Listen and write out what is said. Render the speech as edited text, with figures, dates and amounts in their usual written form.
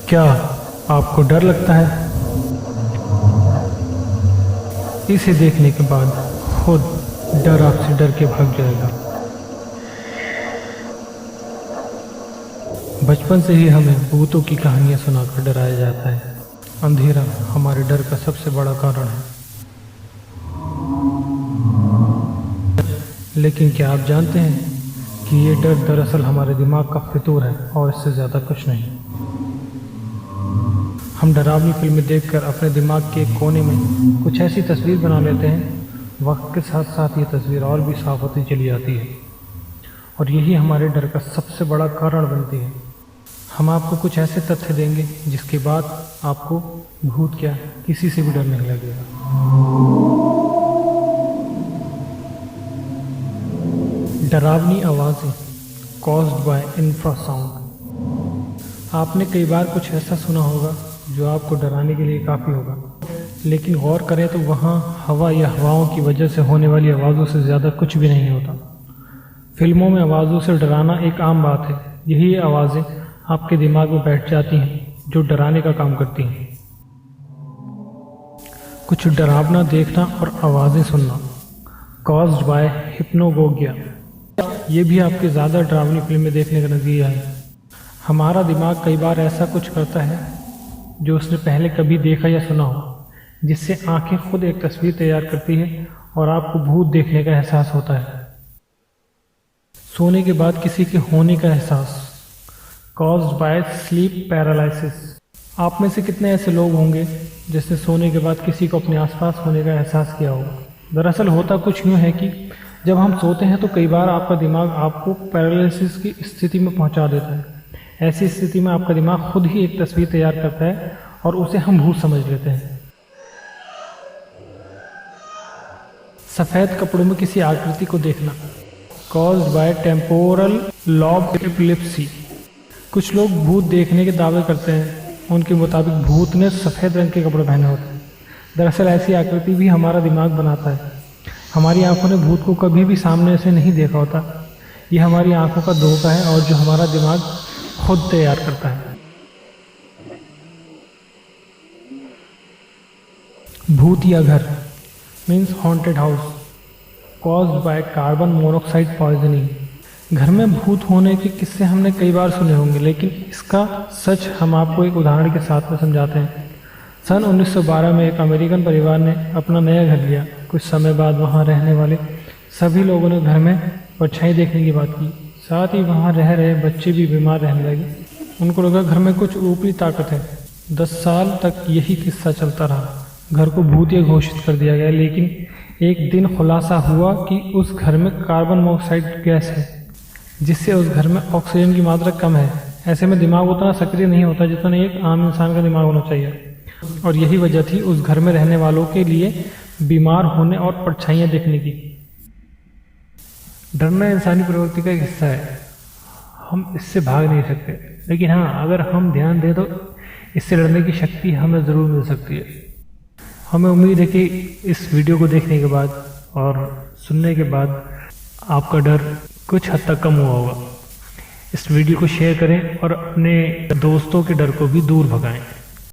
क्या आपको डर लगता है? इसे देखने के बाद खुद डर आपसे डर के भाग जाएगा। बचपन से ही हमें भूतों की कहानियां सुनाकर डराया जाता है। अंधेरा हमारे डर का सबसे बड़ा कारण है। लेकिन क्या आप जानते हैं कि ये डर दरअसल हमारे दिमाग का फितूर है और इससे ज़्यादा कुछ नहीं। हम डरावनी फिल्में देखकर अपने दिमाग के कोने में कुछ ऐसी तस्वीर बना लेते हैं, वक्त के साथ साथ ये तस्वीर और भी साफ होती चली जाती है और यही हमारे डर का सबसे बड़ा कारण बनती है। हम आपको कुछ ऐसे तथ्य देंगे जिसके बाद आपको भूत क्या किसी से भी डर नहीं लगेगा। डरावनी आवाज़ें कॉज्ड बाय इंफ्रासाउंड। आपने कई बार कुछ ऐसा सुना होगा जो आपको डराने के लिए काफ़ी होगा, लेकिन गौर करें तो वहाँ हवा या हवाओं की वजह से होने वाली आवाज़ों से ज़्यादा कुछ भी नहीं होता। फिल्मों में आवाज़ों से डराना एक आम बात है। यही आवाज़ें आपके दिमाग में बैठ जाती हैं जो डराने का काम करती हैं। कुछ डरावना देखना और आवाज़ें सुनना कॉज्ड बाय हिप्नोगोगिया। ये भी आपके ज़्यादा डरावनी फिल्में देखने का नतीजा है। हमारा दिमाग कई बार ऐसा कुछ करता है जो उसने पहले कभी देखा या सुना हो, जिससे आंखें खुद एक तस्वीर तैयार करती है और आपको भूत देखने का एहसास होता है। सोने के बाद किसी के होने का एहसास कॉज्ड बाय स्लीप पैरालिसिस। आप में से कितने ऐसे लोग होंगे जिसने सोने के बाद किसी को अपने आसपास होने का एहसास किया होगा? दरअसल होता कुछ यूँ है कि जब हम सोते हैं तो कई बार आपका दिमाग आपको पैरालिसिस की स्थिति में पहुंचा देता है। ऐसी स्थिति में आपका दिमाग खुद ही एक तस्वीर तैयार करता है और उसे हम भूत समझ लेते हैं। सफ़ेद कपड़ों में किसी आकृति को देखना caused by temporal lobe epilepsy. कुछ लोग भूत देखने के दावे करते हैं। उनके मुताबिक भूत ने सफ़ेद रंग के कपड़े पहने होते हैं। दरअसल ऐसी आकृति भी हमारा दिमाग बनाता है। हमारी आंखों ने भूत को कभी भी सामने से नहीं देखा होता। यह हमारी आंखों का धोखा है और जो हमारा दिमाग खुद तैयार करता है। भूत या घर means haunted house caused by carbon monoxide poisoning. घर में भूत होने के किस्से हमने कई बार सुने होंगे, लेकिन इसका सच हम आपको एक उदाहरण के साथ में समझाते हैं। सन 1912 में एक अमेरिकन परिवार ने अपना नया घर लिया। कुछ समय बाद वहाँ रहने वाले सभी लोगों ने घर में परछाई देखने की बात की। साथ ही वहाँ रह रहे बच्चे भी बीमार रहने लगे। उनको लगा घर में कुछ ऊपरी ताकत है। 10 साल तक यही किस्सा चलता रहा। घर को भूतिया घोषित कर दिया गया, लेकिन एक दिन खुलासा हुआ कि उस घर में कार्बन मोनोऑक्साइड गैस है, जिससे उस घर में ऑक्सीजन की मात्रा कम है। ऐसे में दिमाग उतना सक्रिय नहीं होता जितना एक आम इंसान का दिमाग होना चाहिए, और यही वजह थी उस घर में रहने वालों के लिए बीमार होने और परछाइयाँ देखने की। डरना इंसानी प्रवृत्ति का एक हिस्सा है। हम इससे भाग नहीं सकते, लेकिन हाँ, अगर हम ध्यान दें तो इससे लड़ने की शक्ति हमें ज़रूर मिल सकती है। हमें उम्मीद है कि इस वीडियो को देखने के बाद और सुनने के बाद आपका डर कुछ हद तक कम हुआ होगा। इस वीडियो को शेयर करें और अपने दोस्तों के डर को भी दूर भगाएं।